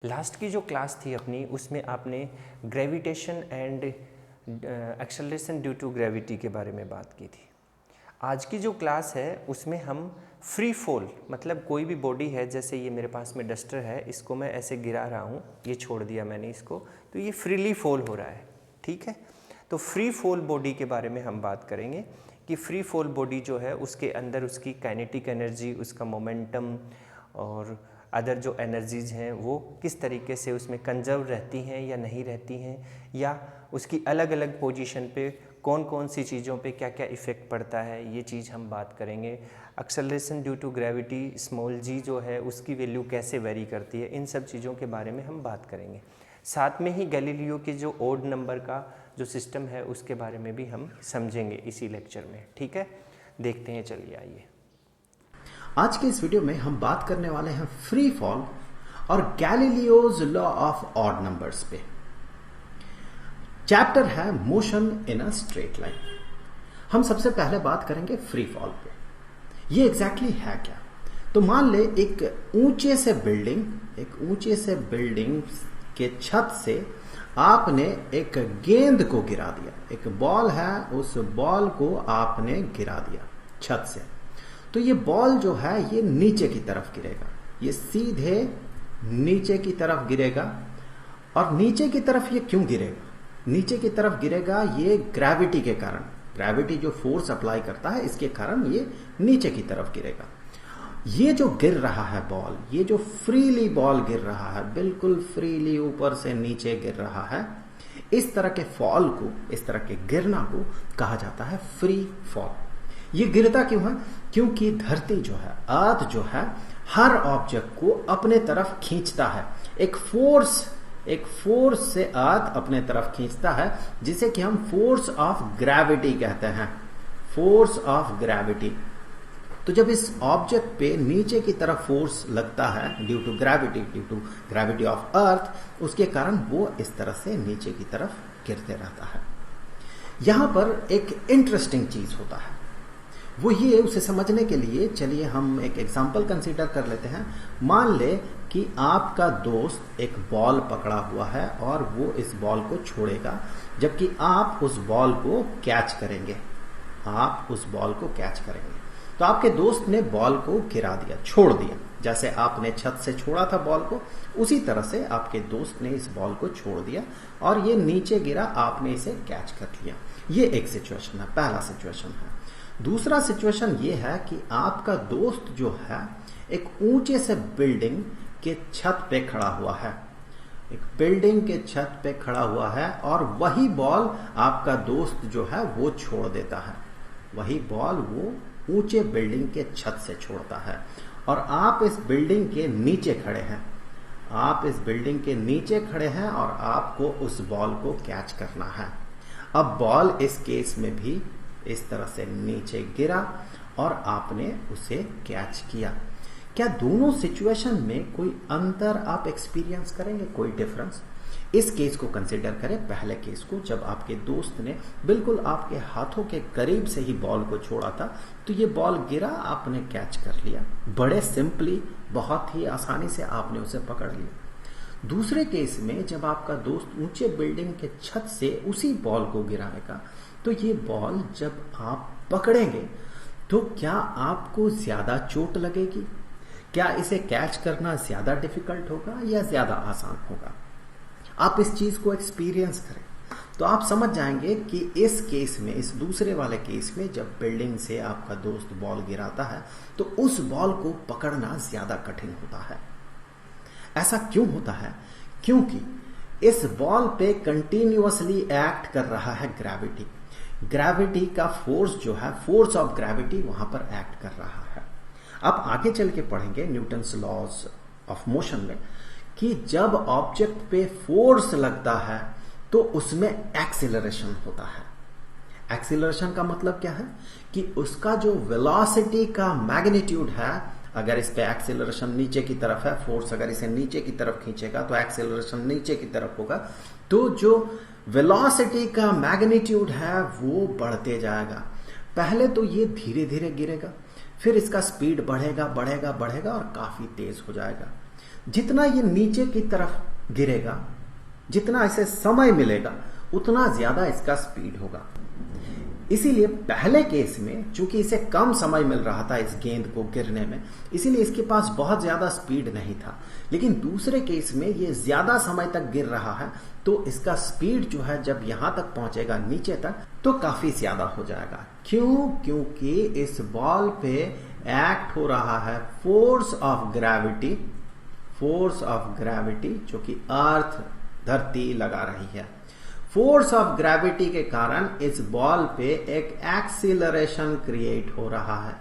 Last की जो class थी अपनी उसमें आपने gravitation and acceleration due to gravity के बारे में बात की थी। आज की जो क्लास है उसमें हम फ्री फॉल मतलब कोई भी बॉडी है, जैसे ये मेरे पास में डस्टर है, इसको मैं ऐसे गिरा रहा हूँ, ये छोड़ दिया मैंने इसको, तो ये फ्रीली फॉल हो रहा है। ठीक है, तो फ्री फॉल बॉडी के बारे में हम बात करेंगे कि फ्री फॉल बॉडी जो है उसके अंदर उसकी काइनेटिक एनर्जी, उसका मोमेंटम और अदर जो एनर्जीज़ हैं वो किस तरीके से उसमें कंजर्व रहती हैं या नहीं रहती हैं, या उसकी अलग अलग पोजीशन पे कौन कौन सी चीज़ों पे क्या क्या इफ़ेक्ट पड़ता है, ये चीज़ हम बात करेंगे। Acceleration due to gravity small G जो है उसकी वैल्यू कैसे वेरी करती है, इन सब चीज़ों के बारे में हम बात करेंगे। साथ में ही गैलीलियो के जो ओड नंबर का जो सिस्टम है उसके बारे में भी हम समझेंगे इसी लेक्चर में। ठीक है, देखते हैं, चलिए आइए। आज के इस वीडियो में हम बात करने वाले हैं फ्री फॉल और Galileo's law of odd numbers पे। चैप्टर है motion in a straight line. हम सबसे पहले बात करेंगे फ्री फॉल पे। ये एग्जैक्टली है क्या? तो मान ले एक ऊंचे से बिल्डिंग के छत से आपने एक गेंद को गिरा दिया। एक बॉल है, उस बॉल को आपने गिरा दिया छत से। तो ये बॉल जो है ये नीचे की तरफ गिरेगा, ये सीधे नीचे की तरफ गिरेगा। और नीचे की तरफ ये क्यों गिरेगा? नीचे की तरफ गिरेगा ये ग्रेविटी के कारण। ग्रेविटी जो फोर्स अप्लाई करता है इसके कारण ये नीचे की तरफ गिरेगा। ये जो गिर रहा है बॉल, ये जो फ्रीली बॉल गिर रहा है, बिल्कुल फ्रीली ऊपर से नीचे गिर रहा है, इस तरह के फॉल को, इस तरह के गिरना को कहा जाता है फ्री फॉल। ये गिरता क्यों है? क्योंकि धरती जो है, अर्थ जो है, हर ऑब्जेक्ट को अपने तरफ खींचता है। एक फोर्स से अर्थ अपने तरफ खींचता है, जिसे कि हम फोर्स ऑफ ग्रेविटी कहते हैं। Force of gravity. तो जब इस ऑब्जेक्ट पे नीचे की तरफ फोर्स लगता है due to gravity of earth, उसके कारण वो इस तरह से नीचे की तरफ गिरते रहता है। यहां पर एक इंटरेस्टिंग चीज होता है, वो ये, उसे समझने के लिए चलिए हम एक एग्जाम्पल कंसीडर कर लेते हैं। मान ले कि आपका दोस्त एक बॉल पकड़ा हुआ है और वो इस बॉल को छोड़ेगा, जबकि आप उस बॉल को कैच करेंगे। तो आपके दोस्त ने बॉल को गिरा दिया, छोड़ दिया। जैसे आपने छत से छोड़ा था बॉल को, उसी तरह से आपके दोस्त ने इस बॉल को छोड़ दिया और ये नीचे गिरा, आपने इसे कैच कर लिया। ये एक सिचुएशन है, पहला सिचुएशन है। दूसरा सिचुएशन ये है कि आपका दोस्त जो है एक ऊंचे से बिल्डिंग के छत पे खड़ा हुआ है। एक बिल्डिंग के छत पे खड़ा हुआ है और वही बॉल आपका दोस्त जो है वो छोड़ देता है। वही बॉल वो ऊंचे बिल्डिंग के छत से छोड़ता है और आप इस बिल्डिंग के नीचे खड़े हैं और आपको उस बॉल को कैच करना है। अब बॉल इस केस में भी इस तरह से नीचे गिरा और आपने उसे कैच किया। क्या दोनों सिचुएशन में कोई अंतर आप एक्सपीरियंस करेंगे, कोई डिफरेंस? इस केस को कंसीडर करें, पहले केस को, जब आपके दोस्त ने बिल्कुल आपके हाथों के करीब से ही बॉल को छोड़ा था, तो ये बॉल गिरा, आपने कैच कर लिया। बड़े सिंपली, बहुत ही आसानी से आपने उसे पकड़ लिया। दूसरे केस में जब आपका दोस्त ऊंचे बिल्डिंग के छत से उसी बॉल को गिराएगा, तो ये बॉल जब आप पकड़ेंगे तो क्या आपको ज्यादा चोट लगेगी? क्या इसे कैच करना ज्यादा डिफिकल्ट होगा या ज्यादा आसान होगा? आप इस चीज को एक्सपीरियंस करें तो आप समझ जाएंगे कि इस केस में, इस दूसरे वाले केस में, जब बिल्डिंग से आपका दोस्त बॉल गिराता है तो उस बॉल को पकड़ना ज्यादा कठिन होता है। ऐसा क्यों होता है? क्योंकि इस बॉल पे कंटिन्यूअसली एक्ट कर रहा है ग्रेविटी का फोर्स जो है, फोर्स ऑफ ग्रेविटी वहां पर एक्ट कर रहा है। अब आगे चल के पढ़ेंगे न्यूटन्स लॉज ऑफ मोशन में कि जब ऑब्जेक्ट पे फोर्स लगता है तो उसमें एक्सीलरेशन होता है। एक्सीलरेशन का मतलब क्या है? कि उसका जो वेलोसिटी का मैग्नीट्यूड है, अगर इस पे एक्सीलरेशन नीचे की तरफ है, फोर्स अगर इसे नीचे की तरफ खींचेगा तो एक्सीलरेशन नीचे की तरफ होगा, तो जो वेलोसिटी का मैग्नीट्यूड है वो बढ़ते जाएगा। पहले तो ये धीरे धीरे गिरेगा, फिर इसका स्पीड बढ़ेगा और काफी तेज हो जाएगा। जितना ये नीचे की तरफ गिरेगा, जितना इसे समय मिलेगा, उतना ज्यादा इसका स्पीड होगा। इसीलिए पहले केस में चूंकि इसे कम समय मिल रहा था इस गेंद को गिरने में, इसीलिए इसके पास बहुत ज्यादा स्पीड नहीं था। लेकिन दूसरे केस में ये ज्यादा समय तक गिर रहा है, तो इसका स्पीड जो है जब यहां तक पहुंचेगा नीचे तक, तो काफी ज्यादा हो जाएगा। क्यों? क्योंकि इस बॉल पे एक्ट हो रहा है फोर्स ऑफ ग्रेविटी, जो कि अर्थ, धरती लगा रही है। फोर्स ऑफ ग्रेविटी के कारण इस बॉल पे एक एक्सीलरेशन क्रिएट हो रहा है।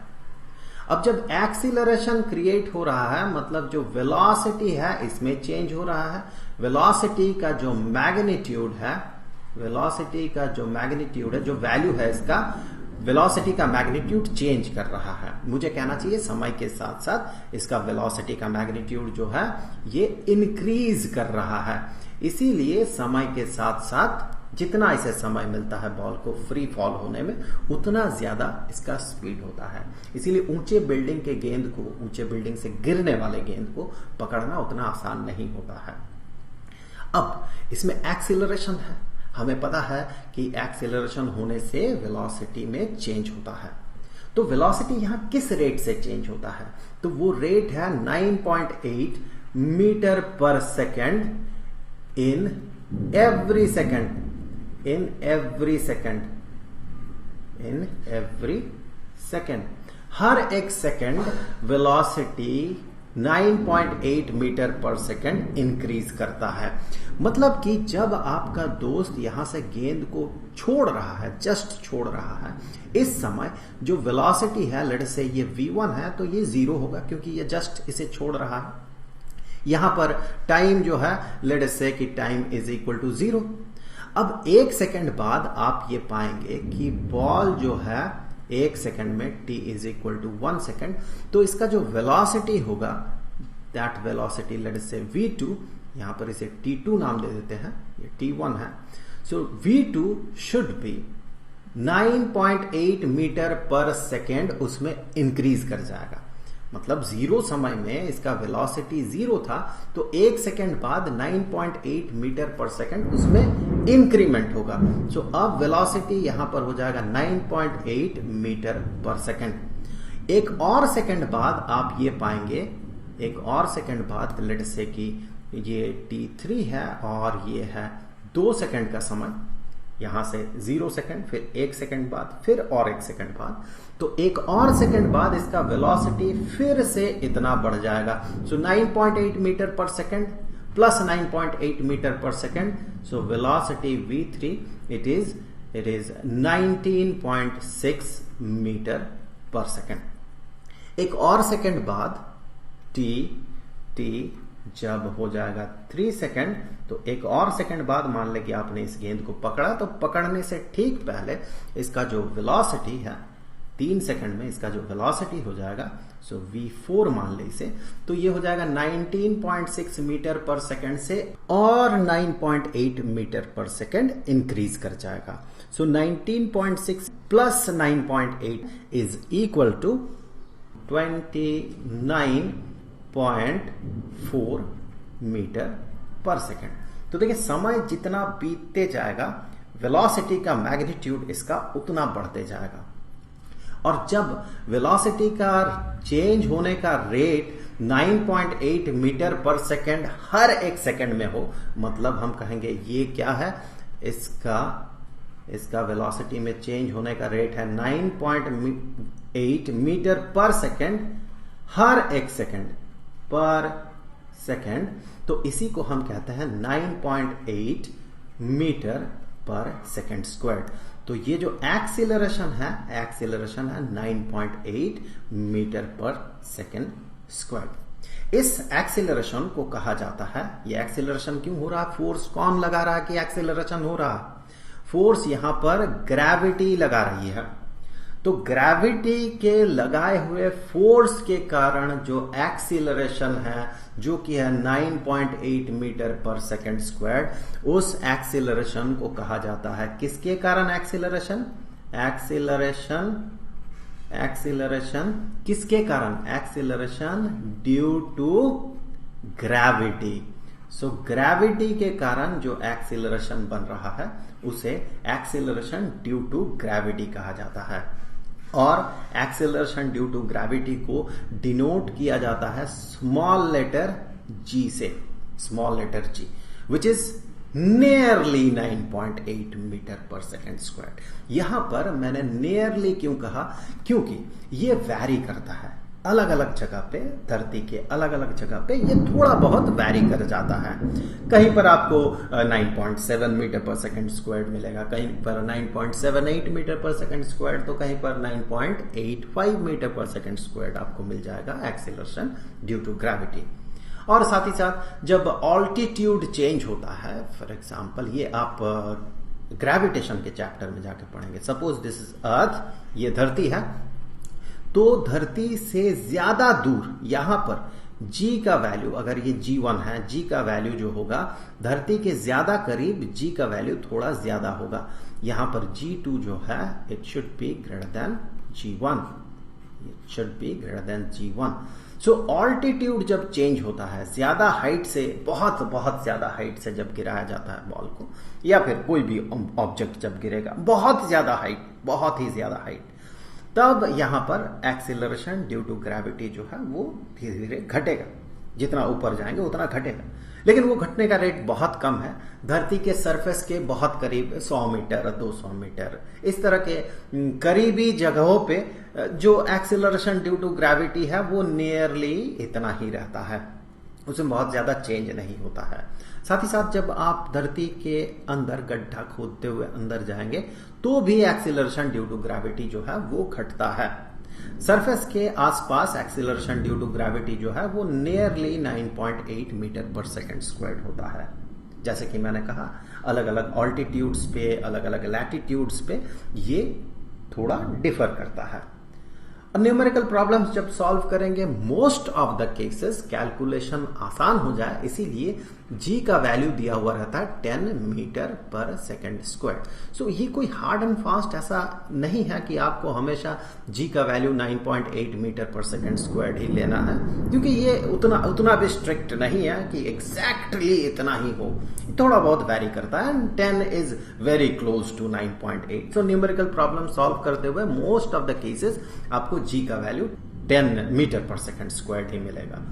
अब जब एक्सीलरेशन क्रिएट हो रहा है, मतलब जो वेलोसिटी है इसमें चेंज हो रहा है। वेलोसिटी का जो मैग्नीट्यूड है, जो वैल्यू है इसका, वेलोसिटी का मैग्नीट्यूड चेंज कर रहा है। मुझे कहना चाहिए समय के साथ साथ इसका वेलोसिटी का मैग्नीट्यूड जो है ये इंक्रीज कर रहा है। इसीलिए समय के साथ साथ जितना इसे समय मिलता है बॉल को फ्री फॉल होने में, उतना ज्यादा इसका स्पीड होता है। इसीलिए ऊंचे बिल्डिंग के गेंद को, ऊंचे बिल्डिंग से गिरने वाले गेंद को पकड़ना उतना आसान नहीं होता है। अब इसमें एक्सीलरेशन है, हमें पता है कि एक्सीलरेशन होने से वेलोसिटी में चेंज होता है। तो वेलोसिटी यहां किस रेट से चेंज होता है? तो वो रेट है 9.8 metre per second in every second। हर एक second velocity 9.8 metre per second increase करता है। मतलब कि जब आपका दोस्त यहां से गेंद को छोड़ रहा है, जस्ट छोड़ रहा है, इस समय जो वेलोसिटी है, लेट्स से ये v1 है, तो ये 0 होगा क्योंकि ये जस्ट इसे छोड़ रहा है। यहां पर टाइम जो है, लेट्स से कि टाइम इज इक्वल टू 0। अब 1 सेकेंड बाद आप ये पाएंगे कि बॉल जो है 1 सेकेंड में t is equal to 1 second, तो इसका जो वेलोसिटी होगा, that velocity let's say v2, यहां पर इसे t2 नाम दे देते हैं, ये t1 है। सो v2 should be 9.8 metre per second उसमें इंक्रीज कर जाएगा। मतलब 0 समय में इसका वेलोसिटी 0 था, तो 1 सेकेंड बाद 9.8 मीटर पर सेकेंड उसमें इंक्रीमेंट होगा। सो अब वेलोसिटी यहां पर हो जाएगा 9.8 मीटर पर सेकेंड। एक और सेकेंड बाद आप ये पाएंगे, एक और सेकेंड बाद लेट्स से कि ये t3 है और ये है 2 सेकेंड का समय, यहां से 0 सेकेंड, फिर 1 सेकेंड बाद, फिर और 1 सेकेंड बाद, तो एक और सेकेंड बाद इसका वेलोसिटी फिर से इतना बढ़ जाएगा। So 9.8 metre per second plus 9.8 metre per second, so velocity v3 it is 19.6 metre per second. एक और सेकेंड बाद t जब हो जाएगा 3 सेकेंड, तो एक और सेकेंड बाद मान ले कि आपने इस गेंद को पकड़ा, तो पकड़ने से ठीक पहले इसका जो वेलोसिटी है, 3 सेकेंड में इसका जो वेलोसिटी हो जाएगा, सो v4 मान ले इसे, तो ये हो जाएगा 19.6 मीटर पर सेकेंड से और 9.8 मीटर पर सेकेंड इंक्रीज कर जाएगा। So 19.6 plus 9.8 is equal to 29.4 metre per second. तो देखिए, समय जितना बीतते जाएगा, वेलोसिटी का मैग्नीट्यूड इसका उतना बढ़ते जाएगा। और जब वेलोसिटी का चेंज होने का रेट 9.8 मीटर पर सेकेंड हर एक सेकेंड में हो, मतलब हम कहेंगे ये क्या है, इसका वेलोसिटी में चेंज होने का रेट है 9.8 मीटर पर सेकेंड हर एक सेकेंड पर सेकेंड, तो इसी को हम कहते हैं 9.8 मीटर पर सेकेंड स्क्वायर। तो ये जो एक्सीलरेशन है 9.8 मीटर पर सेकेंड स्क्वायर। इस एक्सीलरेशन को कहा जाता है, ये एक्सीलरेशन क्यों हो रहा है, फोर्स कौन लगा रहा है कि एक्सीलरेशन हो रहा है? फोर्स यहां पर ग्रेविटी लगा रही है। तो ग्रेविटी के लगाए हुए फोर्स के कारण जो एक्सीलरेशन है, जो कि है 9.8 मीटर पर सेकेंड स्क्वायर, उस एक्सीलरेशन को कहा जाता है, किसके कारण एक्सीलरेशन किसके कारण? Acceleration due to gravity. So gravity के कारण जो एक्सीलरेशन बन रहा है उसे एक्सीलरेशन ड्यू टू ग्रेविटी कहा जाता है। और एक्सीलरेशन ड्यू टू ग्रेविटी को डिनोट किया जाता है स्मॉल लेटर g से, small letter g, which is nearly 9.8 metre per second square. यहां पर मैंने नियरली क्यों कहा, क्योंकि ये वैरी करता है अलग अलग जगह पे, धरती के अलग अलग जगह पे ये थोड़ा बहुत वैरी कर जाता है। कहीं पर आपको 9.7 मीटर पर सेकेंड स्क्वायर मिलेगा, कहीं पर 9.78 मीटर पर सेकेंड स्क्वायर, तो कहीं पर 9.85 मीटर पर सेकेंड स्क्वायर आपको मिल जाएगा एक्सीलरेशन ड्यू टू ग्रेविटी। और साथ ही साथ जब ऑल्टीट्यूड चेंज होता है, फॉर एग्जाम्पल ये आप ग्रेविटेशन के चैप्टर में जाके पढ़ेंगे। सपोज दिस इज अर्थ, ये धरती है, तो धरती से ज्यादा दूर यहां पर g का वैल्यू, अगर ये g1 है, g का वैल्यू जो होगा धरती के ज्यादा करीब g का वैल्यू थोड़ा ज्यादा होगा। यहां पर g2 जो है it should be greater than g1, it should be greater than g1। So altitude जब चेंज होता है, ज्यादा हाइट से, बहुत बहुत ज्यादा हाइट से जब गिराया जाता है बॉल को, या फिर कोई भी ऑब्जेक्ट जब गिरेगा बहुत ज्यादा हाइट, बहुत ही ज्यादा हाइट, तब यहां पर एक्सीलरेशन ड्यू टू ग्रेविटी जो है वो धीरे धीरे घटेगा। जितना ऊपर जाएंगे उतना घटेगा, लेकिन वो घटने का रेट बहुत कम है। धरती के सरफेस के बहुत करीब 100 मीटर, 200 मीटर, इस तरह के करीबी जगहों पे जो एक्सीलरेशन ड्यू टू ग्रेविटी है वो नियरली इतना ही रहता है, उसमें बहुत ज्यादा चेंज नहीं होता है। साथ ही साथ जब आप धरती के अंदर गड्ढा खोदते हुए अंदर जाएंगे तो भी एक्सीलरेशन ड्यू टू ग्रेविटी जो है वो घटता है। सरफेस के आसपास एक्सीलरेशन ड्यू टू ग्रेविटी जो है वो nearly 9.8 metre per second square होता है। जैसे कि मैंने कहा, अलग अलग ऑल्टीट्यूड्स पे, अलग अलग लैटिट्यूड्स पे ये थोड़ा डिफर करता है। न्यूमेरिकल प्रॉब्लम्स जब सॉल्व करेंगे, most of the cases calculation आसान हो जाए, इसीलिए g का वैल्यू दिया हुआ रहता है 10 मीटर पर सेकेंड स्क्वायर। सो ये कोई हार्ड एंड फास्ट ऐसा नहीं है कि आपको हमेशा g का value 9.8 metre per second square ही लेना है, क्योंकि ये उतना भी स्ट्रिक्ट नहीं है कि एग्जैक्टली इतना ही हो, थोड़ा बहुत वैरी करता है। 10 is very close to 9.8। So numerical problem solve करते हुए मोस्ट ऑफ द केसेस आपको g का value 10 metre per second square ही मिलेगा,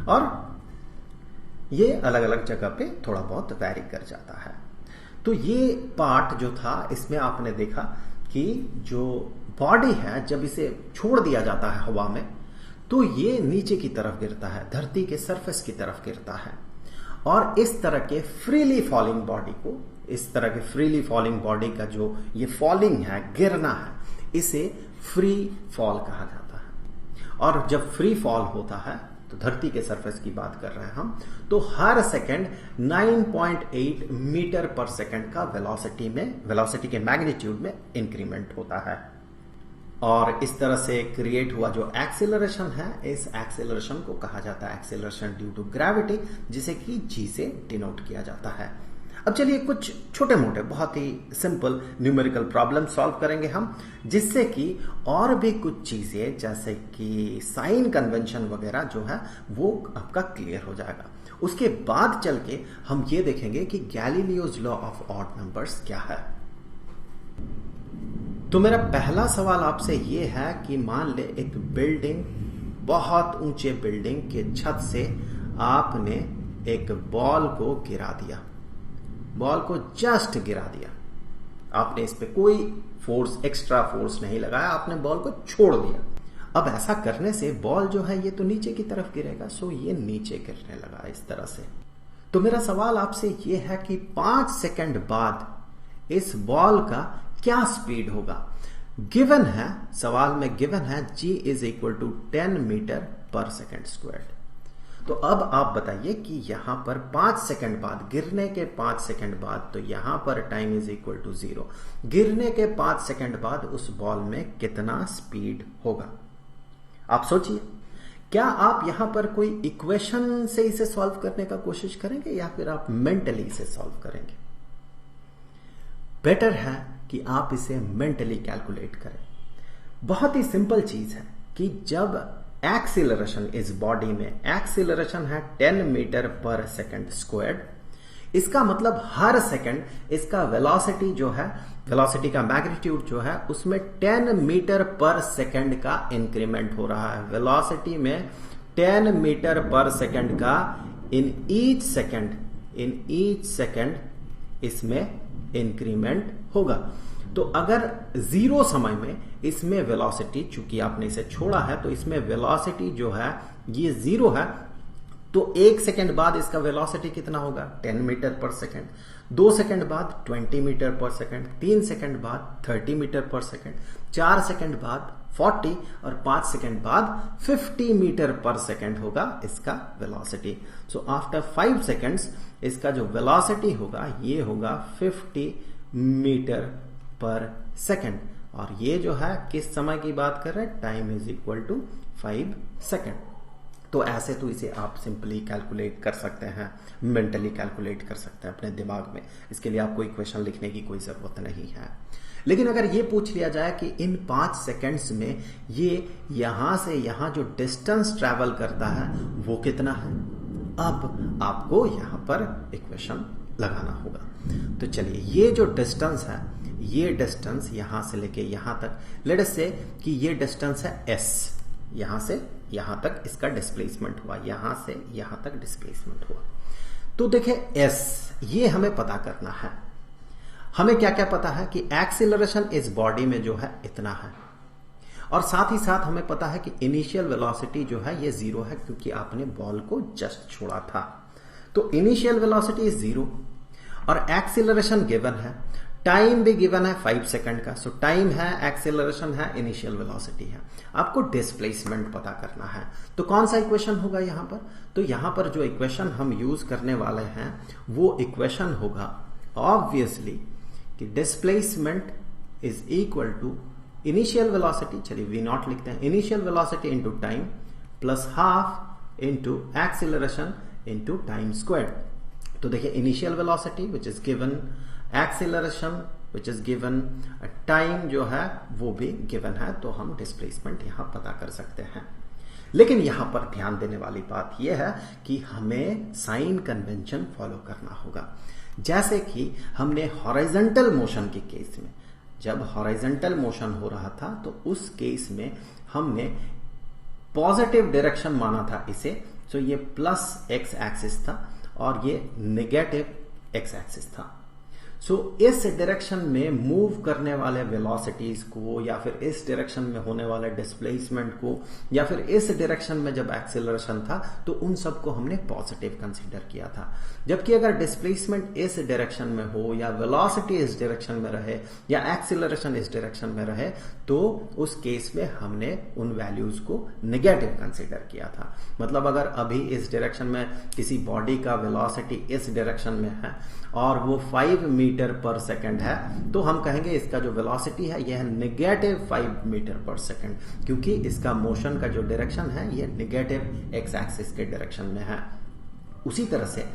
और ये अलग अलग जगह पे थोड़ा बहुत वैरी कर जाता है। तो ये पार्ट जो था, इसमें आपने देखा कि जो बॉडी है जब इसे छोड़ दिया जाता है हवा में तो ये नीचे की तरफ गिरता है, धरती के सरफेस की तरफ गिरता है। और इस तरह के फ्रीली फॉलिंग बॉडी को, इस तरह के फ्रीली फॉलिंग बॉडी का जो ये फॉलिंग है, गिरना है, इसे फ्री फॉल कहा जाता है। और जब फ्री फॉल होता है तो धरती के सरफेस की बात कर रहे हैं हम, तो हर सेकंड 9.8 मीटर पर सेकंड का वेलोसिटी के मैग्नीट्यूड में इंक्रीमेंट होता है। और इस तरह से क्रिएट हुआ जो एक्सीलरेशन है, इस एक्सीलरेशन को कहा जाता है एक्सीलरेशन ड्यू टू ग्रेविटी, जिसे कि g से डिनोट किया जाता है। अब चलिए कुछ छोटे मोटे बहुत ही सिंपल न्यूमेरिकल प्रॉब्लम सॉल्व करेंगे हम, जिससे कि और भी कुछ चीजें जैसे कि साइन कन्वेंशन वगैरह जो है वो आपका क्लियर हो जाएगा। उसके बाद चल के हम ये देखेंगे कि Galileo's law of odd numbers क्या है। तो मेरा पहला सवाल आपसे ये है कि मान ले एक बिल्डिंग, बहुत ऊंचे बिल्डिंग के छत से आपने एक बॉल को गिरा दिया, बॉल को जस्ट गिरा दिया, आपने इस पे कोई फोर्स, एक्स्ट्रा फोर्स नहीं लगाया, आपने बॉल को छोड़ दिया। अब ऐसा करने से बॉल जो है ये तो नीचे की तरफ गिरेगा, सो ये नीचे गिरने लगा इस तरह से। तो मेरा सवाल आपसे ये है कि 5 सेकंड बाद इस बॉल का क्या स्पीड होगा। गिवन है, सवाल में गिवन है g is equal to 10 metre per second square. तो अब आप बताइए कि यहां पर 5 सेकंड बाद, गिरने के 5 सेकंड बाद, तो यहां पर टाइम इज इक्वल टू 0, गिरने के 5 सेकंड बाद उस बॉल में कितना स्पीड होगा। आप सोचिए, क्या आप यहां पर कोई इक्वेशन से इसे सॉल्व करने का कोशिश करेंगे या फिर आप मेंटली इसे सॉल्व करेंगे। बेटर है कि आप इसे मेंटली कैलकुलेट करें। बहुत ही सिंपल चीज है कि जब एक्सीलरेशन इस बॉडी में एक्सीलरेशन है 10 मीटर पर सेकंड स्क्वायर्ड। इसका मतलब हर सेकंड इसका वेलोसिटी जो है, वेलोसिटी का मैग्नीट्यूड जो है उसमें 10 मीटर पर सेकंड का इंक्रीमेंट हो रहा है। वेलोसिटी में 10 मीटर पर सेकंड का इन ईच सेकंड इसमें इंक्रीमेंट होगा। तो अगर जीरो समय में इसमें वेलोसिटी, चूंकि आपने इसे छोड़ा है तो इसमें वेलोसिटी जो है ये जीरो है, तो 1 सेकंड बाद इसका वेलोसिटी कितना होगा 10 मीटर पर सेकंड, 2 सेकंड बाद 20 मीटर पर सेकंड, 3 सेकंड बाद 30 मीटर पर सेकंड, 4 सेकंड बाद 40 और 5 सेकंड बाद 50 मीटर पर सेकंड होगा इसका वेलोसिटी। सो आफ्टर 5 सेकंड्स इसका जो वेलोसिटी होगा ये होगा 50 मीटर पर सेकंड। और ये जो है किस समय की बात कर रहे हैं, time is equal to 5 second. तो ऐसे तो इसे आप सिंपली कैलकुलेट कर सकते हैं, मेंटली कैलकुलेट कर सकते हैं अपने दिमाग में। इसके लिए आपको इक्वेशन लिखने की कोई जरूरत नहीं है। लेकिन अगर ये पूछ लिया जाए कि इन 5 सेकंड्स में ये यहां से यहां जो डिस्टेंस ट्रैवल करता है वो कितना है, अब आपको यहां पर इक्वेशन लगाना होगा। तो चलिए, ये जो डिस्टेंस है, ये डिस्टेंस यहां से लेके यहां तक, लेट अस से कि ये डिस्टेंस है s, यहां से यहां तक इसका डिस्प्लेसमेंट हुआ, यहां से यहां तक डिस्प्लेसमेंट हुआ। तो देखिए s ये हमें पता करना है। हमें क्या क्या पता है कि एक्सीलरेशन इस बॉडी में जो है इतना है, और साथ ही साथ हमें पता है कि इनिशियल वेलोसिटी जो है ये जीरो है, क्योंकि आपने बॉल को जस्ट छोड़ा था। तो इनिशियल वेलोसिटी इज जीरो और एक्सीलरेशन गिवन है, टाइम भी गिवन है 5 सेकंड का। सो टाइम है, एक्सीलरेशन है, इनिशियल वेलोसिटी है। आपको डिस्प्लेसमेंट पता करना है। तो कौन सा इक्वेशन होगा यहां पर, तो यहां पर जो इक्वेशन हम यूज करने वाले हैं वो इक्वेशन होगा ऑब्वियसली कि displacement is equal to initial velocity, चलिए वी नॉट लिखते हैं, initial velocity into time plus half into acceleration into time square. तो देखिए, initial velocity which is given, acceleration which is given, time जो है वो भी गिवन है, तो हम डिस्प्लेसमेंट यहां पता कर सकते हैं। लेकिन यहां पर ध्यान देने वाली बात यह है कि हमें साइन कन्वेंशन फॉलो करना होगा। जैसे कि हमने हॉरिजॉन्टल मोशन के केस में, जब हॉरिजॉन्टल मोशन हो रहा था तो उस केस में हमने पॉजिटिव डायरेक्शन माना था इसे, तो ये प्लस एक्स एक्सिस था और ये नेगेटिव एक्स एक्सिस था। सो इस डायरेक्शन में मूव करने वाले वेलोसिटीज को, या फिर इस डायरेक्शन में होने वाले डिस्प्लेसमेंट को, या फिर इस डायरेक्शन में जब एक्सीलरेशन था तो उन सबको हमने पॉजिटिव कंसीडर किया था। जबकि अगर डिस्प्लेसमेंट इस डायरेक्शन में हो, या वेलोसिटी इस डायरेक्शन में रहे, या एक्सीलरेशन इस डायरेक्शन में रहे, तो उस केस में हमने उन वैल्यूज को नेगेटिव कंसीडर किया था। मतलब अगर अभी इस डायरेक्शन में किसी बॉडी का वेलोसिटी इस डायरेक्शन में है और वो 5 मीटर पर सेकंड है, तो हम कहेंगे इसका जो वेलोसिटी है यह है नेगेटिव 5 मीटर पर सेकंड, क्योंकि इसका मोशन का जो डायरेक्शन है ये नेगेटिव एक्स एक्सिस के डायरेक्शन में है। उसी तरह से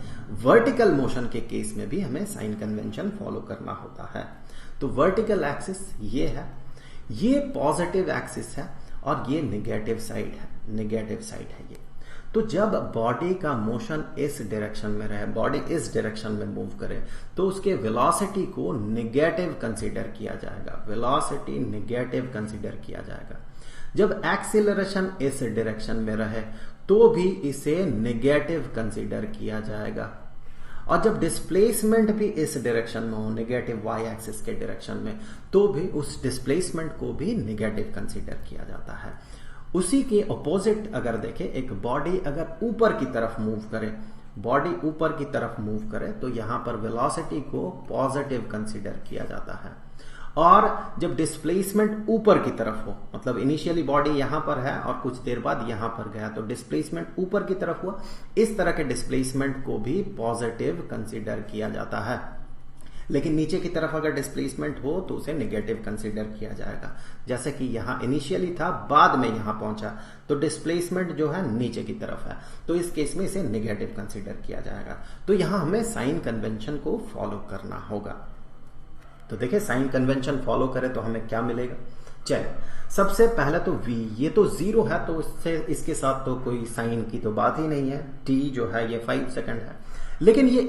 वर्टिकल मोशन के केस में भी हमें साइन कन्वेंशन फॉलो करना होता है। तो वर्टिकल एक्सिस ये है, ये पॉजिटिव एक्सिस है और ये नेगेटिव साइड है, नेगेटिव साइड है ये। तो जब बॉडी का मोशन इस डायरेक्शन में रहे, बॉडी इस डायरेक्शन में मूव करे, तो उसके वेलोसिटी को नेगेटिव कंसीडर किया जाएगा, वेलोसिटी नेगेटिव कंसीडर किया जाएगा। जब एक्सीलरेशन इस डायरेक्शन में रहे तो भी इसे नेगेटिव कंसीडर किया जाएगा, और जब डिस्प्लेसमेंट भी इस डायरेक्शन में हो, नेगेटिव वाई एक्सिस के डायरेक्शन में, तो भी उस डिस्प्लेसमेंट को भी नेगेटिव कंसीडर किया जाता है। उसी के ऑपोजिट अगर देखें, एक बॉडी अगर ऊपर की तरफ मूव करे, बॉडी ऊपर की तरफ मूव करे, तो यहां पर वेलोसिटी को पॉजिटिव कंसीडर किया जाता है। और जब डिस्प्लेसमेंट ऊपर की तरफ हो, मतलब इनिशियली बॉडी यहां पर है और कुछ देर बाद यहां पर गया, तो डिस्प्लेसमेंट ऊपर की तरफ हुआ, इस तरह के डिस्प्लेसमेंट को भी पॉजिटिव कंसीडर किया जाता है। लेकिन नीचे की तरफ अगर डिस्प्लेसमेंट हो तो उसे नेगेटिव कंसीडर किया जाएगा। जैसे कि यहां इनिशियली था, बाद में यहां पहुंचा, तो डिस्प्लेसमेंट जो है नीचे की तरफ है, तो इस केस में इसे नेगेटिव कंसीडर किया जाएगा। तो यहां हमें साइन कन्वेंशन को फॉलो करना होगा। तो देखिए, साइन कन्वेंशन फॉलो करें तो हमें क्या मिलेगा, चलिए, सबसे पहले तो v, ये तो 0 है तो इसके साथ तो कोई साइन की तो बात ही नहीं है। t जो है ये 5 सेकंड है। लेकिन ये a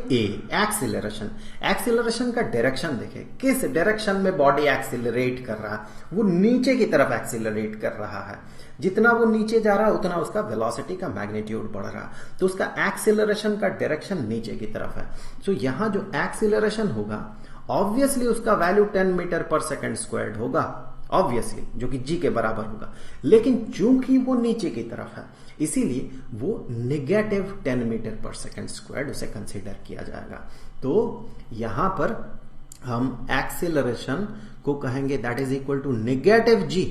एक्सीलरेशन का डायरेक्शन देखें, किस डायरेक्शन में बॉडी एक्सीलरेट कर रहा है, वो नीचे की तरफ एक्सीलरेट कर रहा है। जितना वो नीचे जा रहा है उतना उसका वेलोसिटी का मैग्नीट्यूड बढ़ रहा है, तो उसका एक्सीलरेशन का डायरेक्शन नीचे की तरफ है। सो यहां जो एक्सीलरेशन होगा ऑब्वियसली उसका value 10 metre per second squared होगा, ऑब्वियसली, जो कि g के बराबर होगा। लेकिन चूंकि वो नीचे की तरफ है इसीलिए वो negative 10 metre per second squared उसे कंसीडर किया जाएगा। तो यहां पर हम एक्सीलरेशन को कहेंगे that is equal to negative g।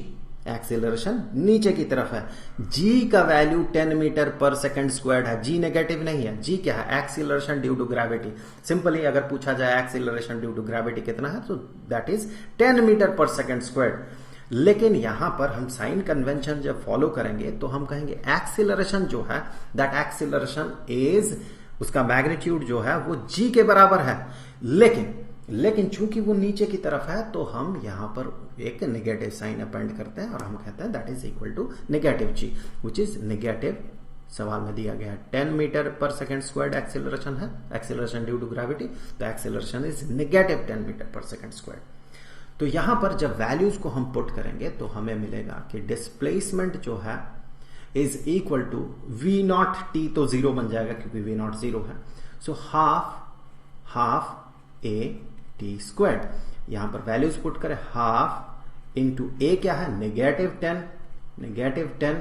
Acceleration नीचे की तरफ है, g का value 10 metre per second squared है, g नेगेटिव नहीं है। g क्या है? Acceleration due to gravity. Simply अगर पूछा जाए एक्सीलरेशन ड्यू टू ग्रेविटी कितना है तो that is 10 metre per second squared. लेकिन यहां पर हम साइन कन्वेंशन जब फॉलो करेंगे तो हम कहेंगे एक्सीलरेशन जो है दैट एक्सीलरेशन इज, उसका मैग्नीट्यूड जो है वो g के बराबर है। लेकिन चूंकि वो नीचे की तरफ है तो हम यहां पर एक नेगेटिव साइन अपेंड करते हैं और हम कहते हैं that is equal to negative g, which is negative, सवाल में दिया गया है 10 metre per second squared acceleration है, एक्सीलरेशन ड्यू टू ग्रेविटी, तो acceleration is negative 10 metre per second squared. तो यहां पर जब वैल्यूज को हम पुट करेंगे तो हमें मिलेगा कि डिस्प्लेसमेंट जो है is equal to v naught t, तो 0 बन जाएगा क्योंकि v नॉट 0 है। So half a t squared. यहां पर वैल्यूज पुट करें, हाफ इंटू a क्या है? Negative 10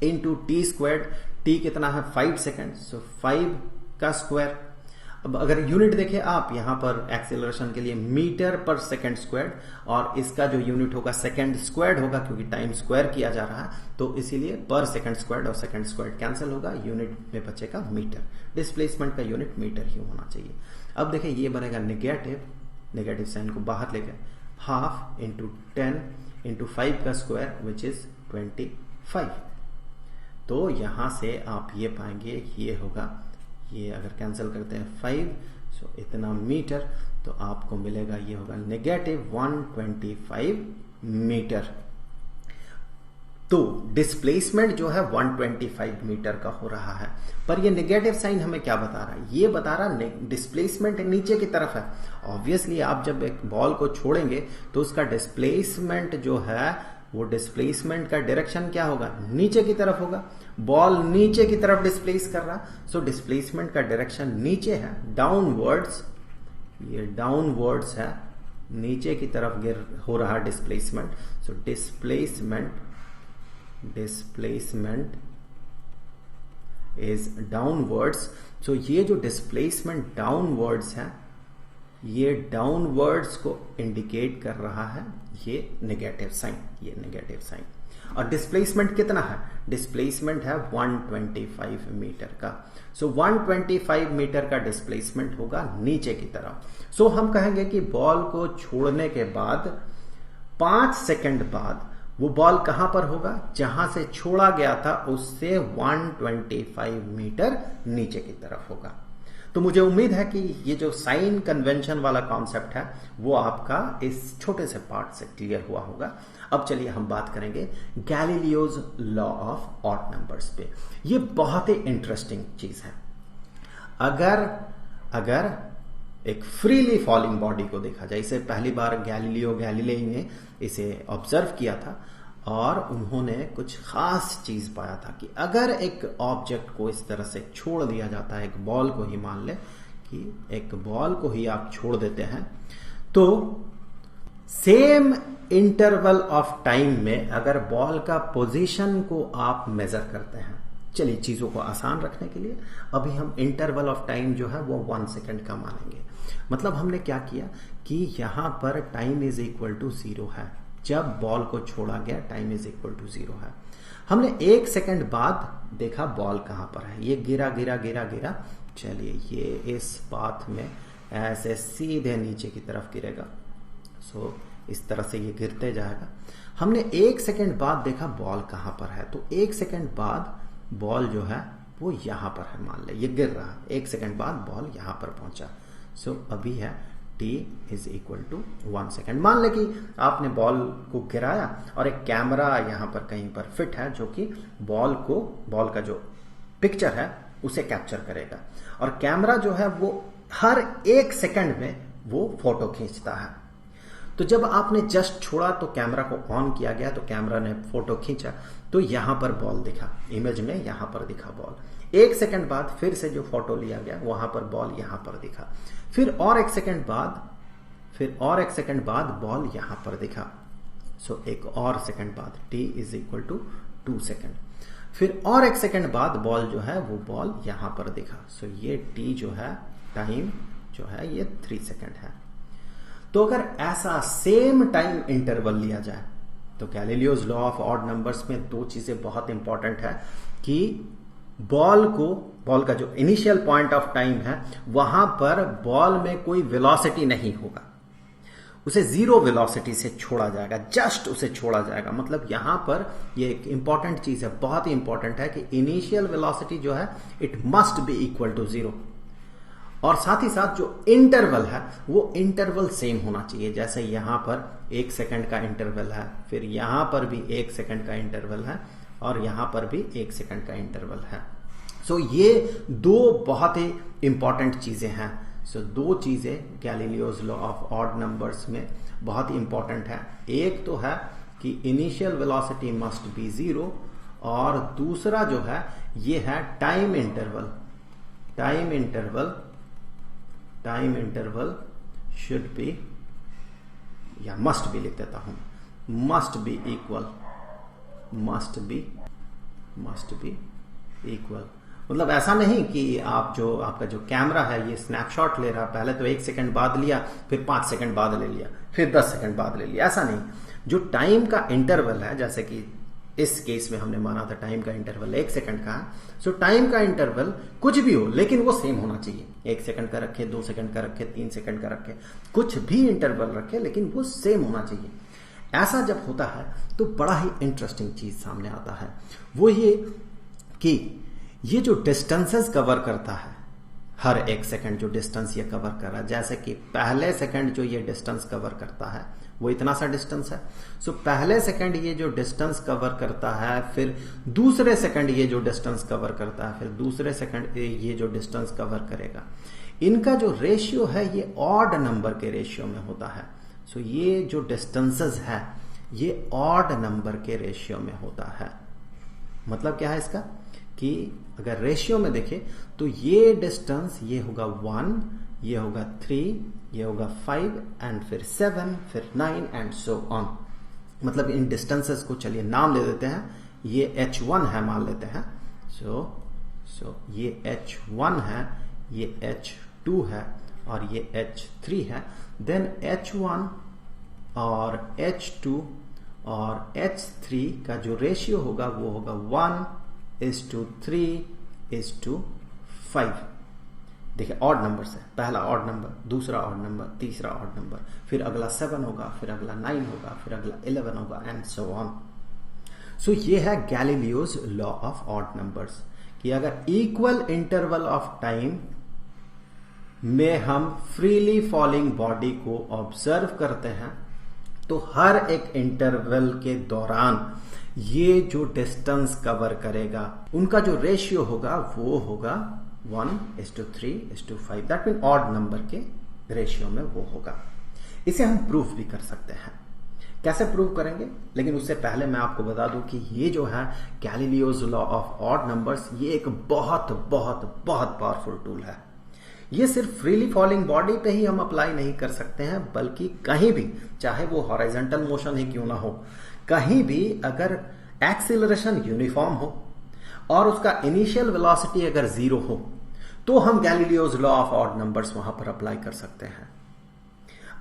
into T squared. t कितना है? 5 सेकेंड, सो 5 का स्क्वायर। अब अगर यूनिट देखें आप यहां पर एक्सीलरेशन के लिए मीटर पर सेकंड स्क्वायर्ड, और इसका जो यूनिट होगा सेकंड स्क्वायर्ड होगा क्योंकि टाइम स्क्वायर किया जा रहा है, तो इसीलिए पर सेकंड स्क्वायर्ड और सेकंड स्क्वायर्ड कैंसिल होगा, यूनिट में बचेगा मीटर। डिस्प्लेसमेंट का यूनिट मीटर ही होना चाहिए। अब देखें ये बनेगा नेगेटिव साइन को बाहर लेकर, हाफ इंटू 10 इंटू 5 का स्क्वायर विच इज 25। तो यहां से आप ये पाएंगे ये होगा, ये अगर कैंसिल करते हैं 5, सो इतना मीटर, तो आपको मिलेगा ये होगा नेगेटिव 125 मीटर। तो डिस्प्लेसमेंट जो है 125 मीटर का हो रहा है, पर ये नेगेटिव साइन हमें क्या बता रहा है? ये बता रहा है डिस्प्लेसमेंट नीचे की तरफ है। ऑब्वियसली आप जब एक बॉल को छोड़ेंगे तो उसका डिस्प्लेसमेंट जो है वो डिस्प्लेसमेंट का डायरेक्शन क्या होगा? नीचे की तरफ होगा। बॉल नीचे की तरफ डिस्प्लेस कर रहा, सो डिस्प्लेसमेंट का डायरेक्शन नीचे है, डाउनवर्ड्स। ये डाउनवर्ड्स है, नीचे की तरफ गिर हो रहा displacement, so displacement is downwards. So ये जो डिस्प्लेसमेंट डाउनवर्ड्स है, ये डाउनवर्ड्स को इंडिकेट कर रहा है ये नेगेटिव साइन। और डिस्प्लेसमेंट कितना है? डिस्प्लेसमेंट है 125 मीटर का। सो 125 मीटर का डिस्प्लेसमेंट होगा नीचे की तरफ। सो हम कहेंगे कि बॉल को छोड़ने के बाद 5 सेकंड बाद वो बॉल कहां पर होगा? जहां से छोड़ा गया था उससे 125 मीटर नीचे की तरफ होगा। तो मुझे उम्मीद है कि ये जो साइन कन्वेंशन वाला कॉन्सेप्ट है वो आपका इस छोटे से पार्ट से क्लियर हुआ होगा। अब चलिए हम बात करेंगे Galileo's law of odd numbers पे। ये बहुत ही इंटरेस्टिंग चीज है। अगर एक फ्रीली फॉलिंग बॉडी को देखा जाए, इसे पहली बार गैलीलियो गैलीलेई ने इसे ऑब्जर्व किया था और उन्होंने कुछ खास चीज पाया था कि अगर एक ऑब्जेक्ट को इस तरह से छोड़ दिया जाता है, एक बॉल को ही मान ले कि एक बॉल को ही आप छोड़ देते हैं, तो सेम इंटरवल ऑफ टाइम में अगर बॉल का पोजीशन को आप मेजर करते हैं, चलिए चीजों को आसान रखने के लिए अभी हम इंटरवल ऑफ टाइम जो है वो 1 सेकंड का मानेंगे। मतलब हमने क्या किया कि यहां पर टाइम इज इक्वल टू 0 है, जब बॉल को छोड़ा गया टाइम इज इक्वल टू 0 है। हमने 1 सेकंड बाद देखा बॉल कहां पर है, ये गिरा। चलिए ये इस पाथ में ऐसे सीधे नीचे की तरफ गिरेगा, सो इस तरह से ये गिरते जाएगा। हमने 1 सेकंड बाद देखा बॉल कहां पर है, तो 1 सेकंड बाद बॉल जो है वो यहां पर है, मान ले ये गिर रहा है, 1 सेकंड बाद बॉल यहां पर पहुंचा, सो अभी है t is equal to 1 second. मान लें कि आपने बॉल को गिराया और एक कैमरा यहां पर कहीं पर फिट है जो कि बॉल का जो पिक्चर है उसे कैप्चर करेगा, और कैमरा जो है वो हर 1 सेकेंड में वो फोटो खींचता है। तो जब आपने जस्ट छोड़ा तो कैमरा को ऑन किया गया, तो कैमरा ने फोटो खींचा, तो यहां पर बॉल दिखा, इमेज में यहां पर दिखा बॉल। 1 सेकेंड बाद फिर से जो फोटो लिया गया वहां पर बॉल यहां पर दिखा, फिर और 1 सेकेंड बाद बॉल यहां पर दिखा। सो एक और सेकेंड बाद t is equal to 2 second, फिर और 1 सेकेंड बाद बॉल जो है वो बॉल यहां पर दिखा। सो ये t जो है टाइम जो है ये 3 सेकेंड है। तो अगर ऐसा सेम टाइम इंटरवल लिया जाए तो Galileo's law of odd numbers में 2 चीजें बहुत इंपॉर्टेंट है कि बॉल का जो इनिशियल पॉइंट ऑफ टाइम है वहां पर बॉल में कोई वेलोसिटी नहीं होगा, उसे 0 वेलोसिटी से छोड़ा जाएगा, जस्ट उसे छोड़ा जाएगा। मतलब यहां पर ये एक इंपॉर्टेंट चीज है, बहुत ही इंपॉर्टेंट है कि इनिशियल वेलोसिटी जो है it must be equal to 0, और साथ ही साथ जो इंटरवल है वो इंटरवल सेम होना चाहिए। जैसे यहां पर 1 सेकंड का इंटरवल है, फिर यहां पर भी 1 सेकंड का इंटरवल है, और यहां पर भी 1 सेकंड का इंटरवल है। सो ये 2 बहुत ही इंपॉर्टेंट चीजें हैं। सो 2 चीजें Galileo's law of odd numbers में बहुत ही इंपॉर्टेंट है। एक तो है कि इनिशियल वेलोसिटी मस्ट बी 0, और दूसरा जो है ये है टाइम इंटरवल शुड बी, या मस्ट बी लिख देता हूं, मस्ट बी इक्वल। मतलब ऐसा नहीं कि आपका जो कैमरा है ये स्नैपशॉट ले रहा, पहले तो 1 सेकंड बाद लिया, फिर 5 सेकंड बाद ले लिया, फिर 10 सेकंड बाद ले लिया, ऐसा नहीं। जो टाइम का इंटरवल है, जैसे कि इस केस में हमने माना था टाइम का इंटरवल 1 सेकंड का है, सो टाइम का इंटरवल कुछ भी हो लेकिन वो सेम होना चाहिए। 1 सेकंड का रखे, 2 सेकंड का रखे, 3 सेकंड का रखे, कुछ भी इंटरवल रखे लेकिन वो सेम होना चाहिए। ऐसा जब होता है तो बड़ा ही इंटरेस्टिंग चीज सामने आता है, वो ये कि ये जो डिस्टेंसेस कवर करता है, हर 1 सेकंड जो डिस्टेंस ये कवर कर रहा है, जैसे कि पहले सेकंड जो ये डिस्टेंस कवर करता है वो इतना सा डिस्टेंस है। सो पहले सेकंड ये जो डिस्टेंस कवर करता है, फिर दूसरे सेकंड ये जो डिस्टेंस कवर करता है, फिर दूसरे सेकंड ये जो डिस्टेंस कवर करेगा, इनका जो रेशियो है ये ऑड नंबर के रेशियो में होता है। सो ये जो डिस्टेंसेस है ये ऑड नंबर के रेशियो में होता है। मतलब क्या है इसका कि अगर रेशियो में देखें तो ये डिस्टेंस ये होगा 1, ये होगा 3, ये होगा 5, एंड फिर 7, फिर 9 एंड सो ऑन। मतलब इन डिस्टेंसेस को चलिए नाम ले देते हैं, ये h1 है मान लेते हैं। सो ये h1 है, ये h2 है, और ये h3 है। देन h1 और h2 और h3 का जो रेशियो होगा वो होगा 1:3:5। देखिए ऑड नंबर से पहला ऑड नंबर, दूसरा ऑड नंबर, तीसरा ऑड नंबर, फिर अगला 7 होगा, फिर अगला 9 होगा, फिर अगला 11 होगा, एंड सो ऑन। सो ये है Galileo's law of odd numbers कि अगर इक्वल इंटरवल ऑफ टाइम में हम फ्रीली फॉलिंग बॉडी को ऑब्जर्व करते हैं तो हर एक इंटरवल के दौरान ये जो डिस्टेंस कवर करेगा उनका जो रेशियो होगा वो होगा 1:3:5। दैट मीन ऑड नंबर के रेशियो में वो होगा। इसे हम प्रूफ भी कर सकते हैं। कैसे प्रूव करेंगे, लेकिन उससे पहले मैं आपको बता दूं कि ये जो है Galileo's law of odd numbers, ये एक बहुत बहुत बहुत पावरफुल टूल है। ये सिर्फ फ्रीली फॉलिंग बॉडी पे ही हम अप्लाई नहीं कर सकते हैं, बल्कि कहीं भी, चाहे वो हॉरिजॉन्टल मोशन ही क्यों ना हो, कहीं भी अगर एक्सीलरेशन यूनिफॉर्म हो और उसका इनिशियल वेलोसिटी अगर 0 हो तो हम Galileo's law of odd numbers वहां पर अप्लाई कर सकते हैं।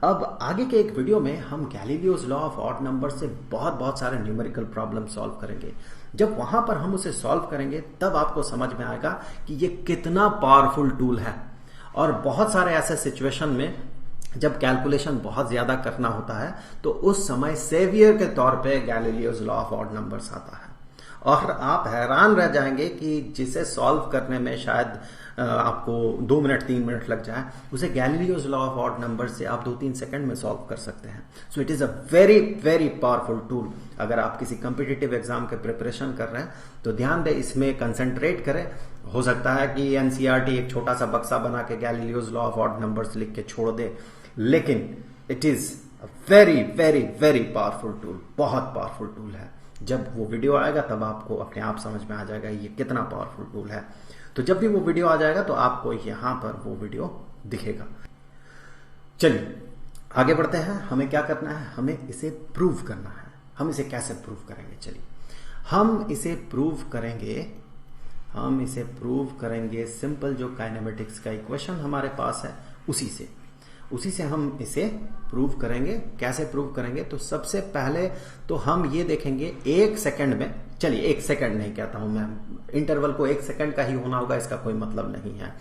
अब आगे के एक वीडियो में हम Galileo's law of odd number से बहुत सारे न्यूमेरिकल प्रॉब्लम सॉल्व करेंगे। जब वहां पर हम उसे सॉल्व करेंगे तब आपको समझ में आएगा कि ये कितना पावरफुल टूल है। और बहुत सारे ऐसे सिचुएशन में जब कैलकुलेशन बहुत ज्यादा करना होता है तो उस समय सेवियर के तौर पे Galileo's law of odd numbers आता है। और आप हैरान रह जाएंगे कि जिसे सॉल्व करने में शायद आपको 2 मिनट 3 मिनट लग जाए, उसे Galileo's law of odd number से आप 2-3 सेकंड में सॉल्व कर सकते हैं। So it is a very very powerful tool. अगर आप किसी कॉम्पिटिटिव एग्जाम के प्रिपरेशन कर रहे हैं तो ध्यान दें, इसमें कंसंट्रेट करें। हो सकता है कि एनसीईआरटी एक छोटा सा बक्सा बना के Galileo's law of odd numbers लिख के छोड़ दे, लेकिन it is a very very very powerful tool, बहुत पावरफुल टूल है। जब वो वीडियो आएगा तब आपको अपने आप समझ में आ जाएगा ये कितना पावरफुल टूल है। तो जब भी वो वीडियो आ जाएगा तो आपको यहां पर वो वीडियो दिखेगा। चलिए आगे बढ़ते हैं। हमें क्या करना है, हमें इसे प्रूव करना है। हम इसे कैसे प्रूव करेंगे? चलिए हम इसे प्रूव करेंगे सिंपल जो काइनेमेटिक्स का इक्वेशन हमारे पास है उसी से हम इसे प्रूव करेंगे। कैसे प्रूव करेंगे? तो सबसे पहले तो हम ये देखेंगे 1 सेकंड में, चलिए 1 सेकंड नहीं कहता हूं मैं, इंटरवल को 1 सेकंड का ही होना होगा इसका कोई मतलब नहीं है।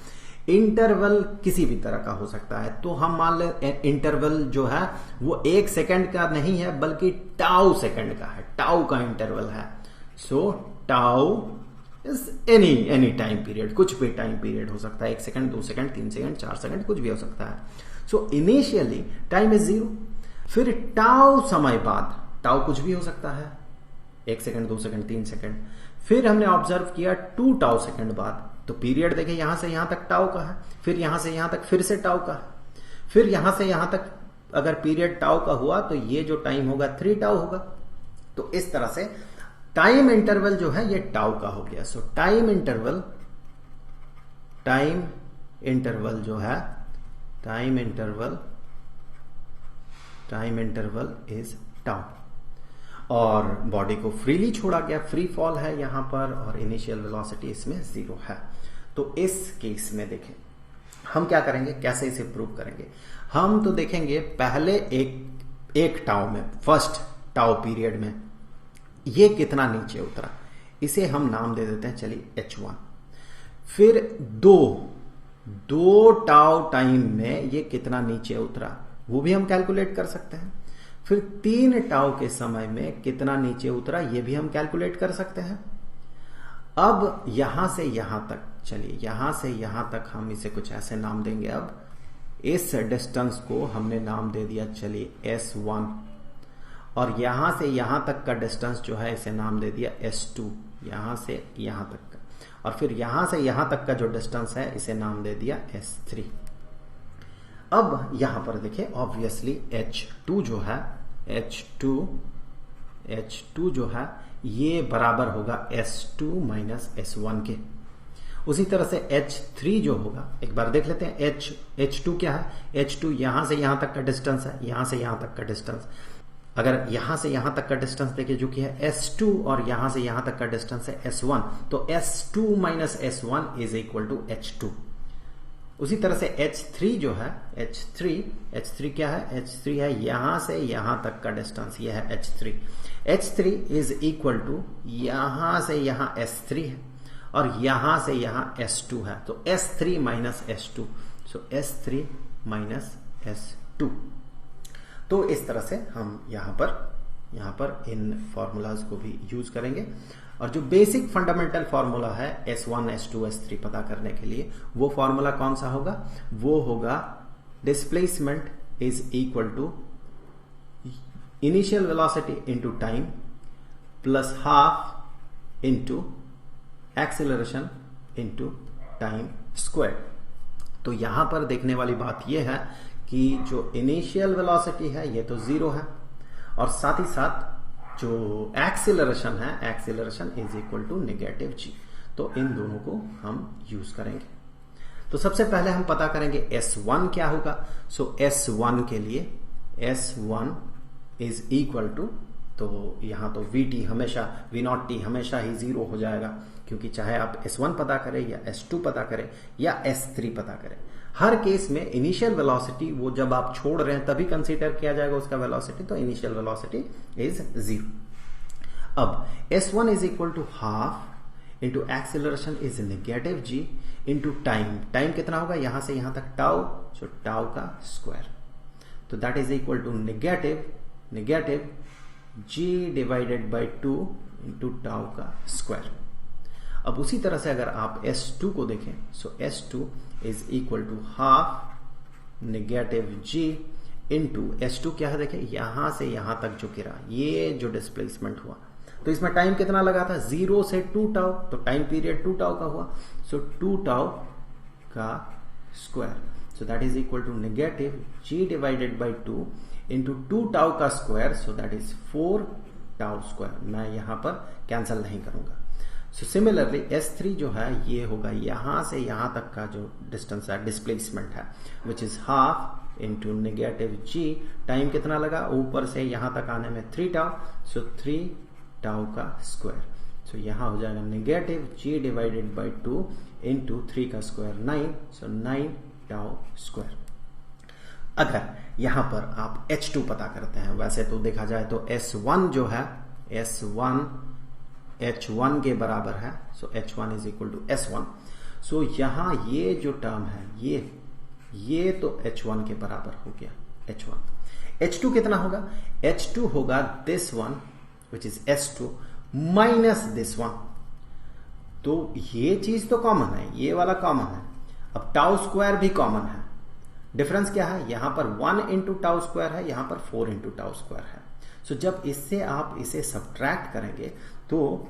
इंटरवल किसी भी तरह का हो सकता है। तो हम मान ले इंटरवल जो है वो 1 सेकंड का नहीं है बल्कि टाउ सेकंड का है, टाउ का इंटरवल है। सो tau is any time period, कुछ भी टाइम पीरियड हो सकता है, 1 सेकंड 2 सेकंड 3 सेकंड 4 सेकंड कुछ भी हो सकता है। सो इनिशियली टाइम इज 0, फिर टाउ समय बाद टाउ कुछ भी हो सकता है, 1 सेकंड 2 सेकंड 3 सेकंड, फिर हमने ऑब्जर्व किया 2 टाउ सेकंड बाद, तो पीरियड देखिए यहां से यहां तक टाउ का है, फिर यहां से यहां तक फिर से टाउ का है, फिर यहां से यहां तक अगर पीरियड टाउ का हुआ तो ये जो टाइम होगा 3 टाउ होगा। तो इस तरह से टाइम इंटरवल जो है ये टाउ का हो गया। सो टाइम इंटरवल जो है टाइम इंटरवल इज टाउ। और बॉडी को फ्रीली छोड़ा गया, फ्री फॉल है यहां पर, और इनिशियल वेलोसिटी इसमें 0 है। तो इस केस में देखें हम क्या करेंगे, कैसे इसे प्रूव करेंगे। हम तो देखेंगे पहले एक टाउ में, फर्स्ट टाउ पीरियड में ये कितना नीचे उतरा, इसे हम नाम दे देते हैं चलिए h1। फिर दो टाउ टाइम में ये कितना नीचे उतरा वो भी हम कैलकुलेट कर सकते हैं। फिर 3 टाउ के समय में कितना नीचे उतरा ये भी हम कैलकुलेट कर सकते हैं। अब यहां से यहां तक, चलिए यहां से यहां तक हम इसे कुछ ऐसे नाम देंगे। अब इस डिस्टेंस को हमने नाम दे दिया चलिए S1, और यहां से यहां तक का डिस्टेंस जो है इसे नाम दे दिया S2, यहां से यहां तक का, और फिर यहां से यहां तक का जो डिस्टेंस है इसे नाम दे दिया S3। अब यहां पर देखिए ऑब्वियसली H2 जो है ये बराबर होगा S2 माइनस S1 के। उसी तरह से H3 जो होगा, एक बार देख लेते हैं H2 क्या है। H2 यहां से यहां तक का डिस्टेंस है, यहां से यहां तक का डिस्टेंस। अगर यहां से यहां तक का डिस्टेंस देखिए जो कि है S2 और यहां से यहां तक का डिस्टेंस है S1, तो S2 minus S1 is equal to H2। उसी तरह से H3 जो है, H3 क्या है, H3 है यहां से यहां तक का डिस्टेंस, यह है H3 इज इक्वल टू यहां से यहां S3 है और यहां से यहां S2 है, तो S3 माइनस S2, सो S3 माइनस S2। तो इस तरह से हम यहां पर इन फॉर्मूलाज को भी यूज करेंगे। और जो बेसिक फंडामेंटल फॉर्मूला है S1 S2 S3 पता करने के लिए, वो फॉर्मूला कौन सा होगा, वो होगा displacement is equal to initial velocity into time plus half into acceleration into time square. तो यहां पर देखने वाली बात यह है कि जो इनिशियल वेलोसिटी है ये तो 0 है, और साथ ही साथ जो एक्सीलरेशन है, acceleration is equal to negative g। तो इन दोनों को हम यूज करेंगे। तो सबसे पहले हम पता करेंगे S1 क्या होगा। सो S1 के लिए S1 इज इक्वल टू, तो यहां तो V0t हमेशा ही 0 हो जाएगा, क्योंकि चाहे आप S1 पता करें या S2 पता करें या S3 पता करें, हर केस में इनिशियल वेलोसिटी वो जब आप छोड़ रहे हैं तभी कंसीडर किया जाएगा उसका वेलोसिटी, तो इनिशियल वेलोसिटी इज 0। अब S1 is equal to half into acceleration is negative g into time कितना होगा, यहां से यहां तक टाउ, सो टाउ का स्क्वायर, तो that is equal to negative g divided by 2 into tau का स्क्वायर। अब उसी तरह से अगर आप S2 को देखें, so S2 is equal to half negative g into S2 क्या है, देखें यहां से यहां तक जो गिरा, ये जो डिस्प्लेसमेंट हुआ, तो इसमें टाइम कितना लगा था, 0 से 2 टाउ, तो टाइम पीरियड 2 टाउ का हुआ, सो 2 टाउ का square, so that is equal to negative ji divided by 2 into 2 tau का square, so that is 4 tau square. मैं यहां पर कैंसिल नहीं करूंगा। सो सिमिलरली S3 जो है ये होगा यहां से यहां तक का जो डिस्टेंस है, डिस्प्लेसमेंट है, which is half into negative g, time कितना लगा ऊपर से यहां तक आने में 3 टाउ, सो 3 टाउ का स्क्वायर, सो यहां हो जाएगा negative ji divided by 2 into 3 का स्क्वायर 9, सो 9 टाउ स्क्वायर। अगर यहां पर आप H2 पता करते हैं, वैसे तो देखा जाए तो S1 जो है S1 H1 के बराबर है, so H1 is equal to S1, so यहां ये जो टर्म है ये तो H1 के बराबर हो गया H1। H2 कितना होगा, H2 होगा this one which is S2 minus this one, तो ये चीज तो कॉमन है, ये वाला कॉमन है। अब टाउ स्क्वायर भी कॉमन है, डिफरेंस क्या है, यहां पर 1 इंटू टाउ स्क्वायर है, यहां पर 4 इंटू टाउ स्क्वायर है। सो जब इससे आप इसे सब्ट्रैक्ट करेंगे तो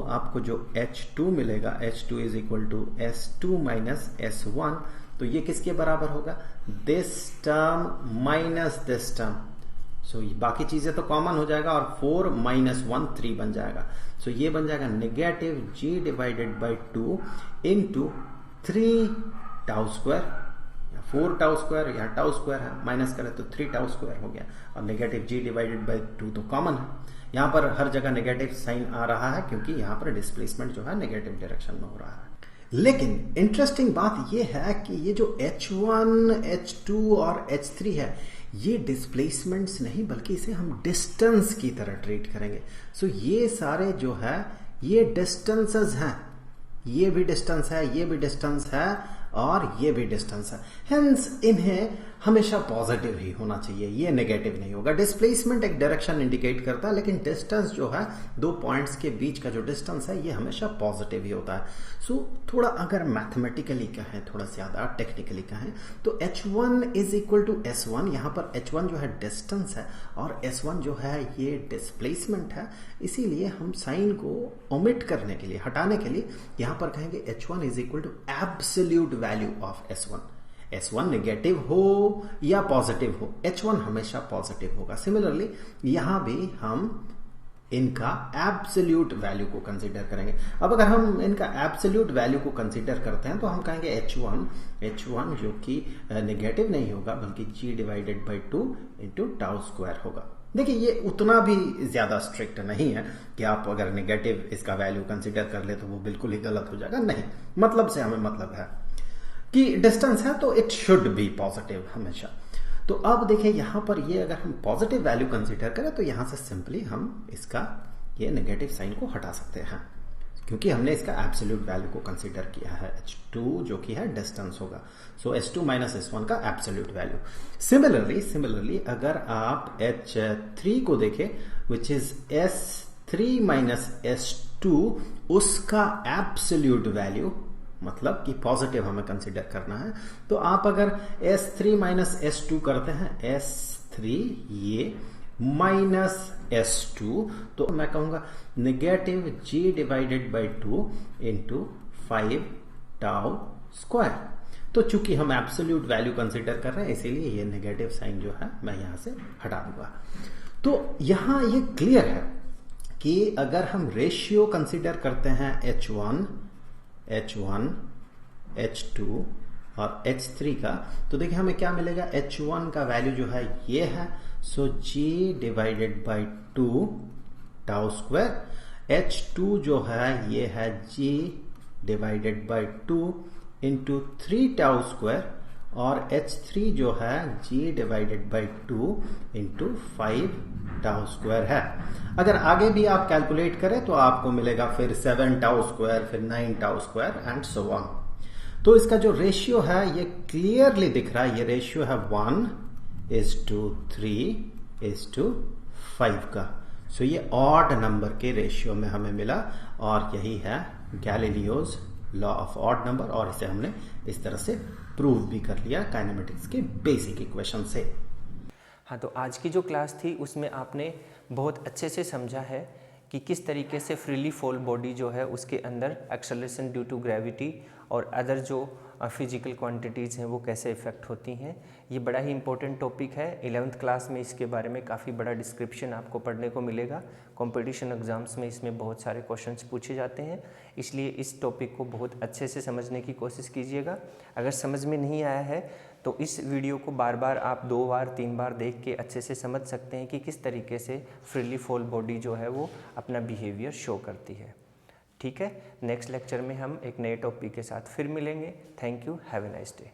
आपको जो H2 मिलेगा, H2 is equal to S2 minus S1, तो ये किसके बराबर होगा, this term minus this term, so बाकी चीजें तो कॉमन हो जाएगा और 4 माइनस 1 3 बन जाएगा, सो ये बन जाएगा negative ji divided by 2 into 3 tau square, 4 tau square, यहाँ टाउ स्क्वायर है, माइनस करें तो 3 टाउ स्क्वायर हो गया, और नेगेटिव जी डिवाइडेड बाई 2 तो कॉमन है, यहाँ पर हर जगह नेगेटिव साइन आ रहा है क्योंकि यहाँ पर डिस्प्लेसमेंट जो है नेगेटिव डायरेक्शन में हो रहा है। लेकिन इंटरेस्टिंग बात यह है कि ये जो H1, H2 और H3 है, ये डिस्प्लेसमेंट्स नहीं बल्कि इसे हम डिस्टेंस की तरह ट्रीट करेंगे। सो ये सारे जो है ये डिस्टेंसेस हैं, ये भी डिस्टेंस है, ये भी डिस्टेंस है और ये भी डिस्टेंस है, हेंस इन्हें हमेशा पॉजिटिव ही होना चाहिए, ये नेगेटिव नहीं होगा। डिस्प्लेसमेंट एक डायरेक्शन इंडिकेट करता है, लेकिन डिस्टेंस जो है दो पॉइंट्स के बीच का जो डिस्टेंस है ये हमेशा पॉजिटिव ही होता है। सो थोड़ा अगर मैथमेटिकली कहें, थोड़ा ज्यादा टेक्निकली कहें तो H1 is equal to S1, यहां पर H1 जो है डिस्टेंस है और S1 जो है ये डिस्प्लेसमेंट है, इसीलिए हम साइन को ओमिट करने के लिए, हटाने के लिए यहां पर कहेंगे H1 is equal to absolute value of S1। S1 negative हो या पॉजिटिव हो, H1 हमेशा पॉजिटिव होगा। सिमिलरली यहां भी हम इनका एब्सोल्यूट वैल्यू को कंसीडर करेंगे। अब अगर हम इनका एब्सोल्यूट वैल्यू को कंसीडर करते हैं तो हम कहेंगे H1 जो कि नेगेटिव नहीं होगा बल्कि G divided by 2 into tau square होगा। देखिए ये उतना भी ज्यादा स्ट्रिक्ट नहीं है कि आप अगर नेगेटिव इसका वैल्यू कंसीडर कर ले तो वो बिल्कुल ही गलत हो जाएगा, नहीं, मतलब से हमें मतलब है कि डिस्टेंस है तो इट शुड बी पॉजिटिव हमेशा। तो अब देखिए यहां पर ये अगर हम पॉजिटिव वैल्यू कंसीडर करें तो यहां से सिंपली हम इसका ये नेगेटिव साइन को हटा सकते हैं क्योंकि हमने इसका एब्सोल्यूट वैल्यू को कंसीडर किया है, H2 जो कि है डिस्टेंस होगा, सो S2 माइनस S1 का एब्सोल्यूट वैल्यू। सिमिलरली अगर आप H3 को देखें which is S3 minus S2, उसका एब्सोल्यूट वैल्यू मतलब कि पॉजिटिव हमें कंसीडर करना है, तो आप अगर S3 माइनस S2 करते हैं, S3 ये माइनस S2, तो मैं कहूंगा negative G divided by 2 into 5 tau square. तो चूंकि हम एब्सोल्यूट वैल्यू कंसीडर कर रहे हैं इसीलिए ये नेगेटिव साइन जो है मैं यहां से हटा दूंगा। तो यहां ये क्लियर है कि अगर हम रेशियो कंसीडर करते हैं H1, H2 और H3 का, तो देखिए हमें क्या मिलेगा, H1 का वैल्यू जो है ये है, सो G divided by 2 tau square. H2 जो है ये है G divided by 2 into 3 tau square, और H3 जो है G divided by 2 into 5 tau square है। अगर आगे भी आप कैलकुलेट करें तो आपको मिलेगा फिर 7 टाउ स्क्वायर, फिर 9 tau square and so on. तो इसका जो रेशियो है ये क्लियरली दिख रहा है, ये रेशियो है 1:3:5 का। सो ये ऑड नंबर के रेशियो में हमें मिला और यही है Galileo's law of odd number, और इसे हमने इस तरह से प्रूव भी कर लिया काइनेमेटिक्स के बेसिक इक्वेशन से। हाँ, तो आज की जो क्लास थी उसमें आपने बहुत अच्छे से समझा है कि किस तरीके से फ्रीली फॉल बॉडी जो है उसके अंदर एक्सेलरेशन ड्यू टू ग्रेविटी और अदर जो फिजिकल क्वांटिटीज़ हैं वो कैसे इफ़ेक्ट होती हैं। ये बड़ा ही इंपॉर्टेंट टॉपिक है। 11th क्लास में इसके बारे में काफ़ी बड़ा डिस्क्रिप्शन आपको पढ़ने को मिलेगा। कंपटीशन एग्ज़ाम्स में इसमें बहुत सारे क्वेश्चंस पूछे जाते हैं, इसलिए इस टॉपिक को बहुत अच्छे से समझने की कोशिश कीजिएगा। अगर समझ में नहीं आया है तो इस वीडियो को बार बार आप 2 बार 3 बार देख के अच्छे से समझ सकते हैं कि किस तरीके से फ्रीली फॉल बॉडी जो है वो अपना बिहेवियर शो करती है। ठीक है, नेक्स्ट लेक्चर में हम एक नए टॉपिक के साथ फिर मिलेंगे। Thank you, have a nice day.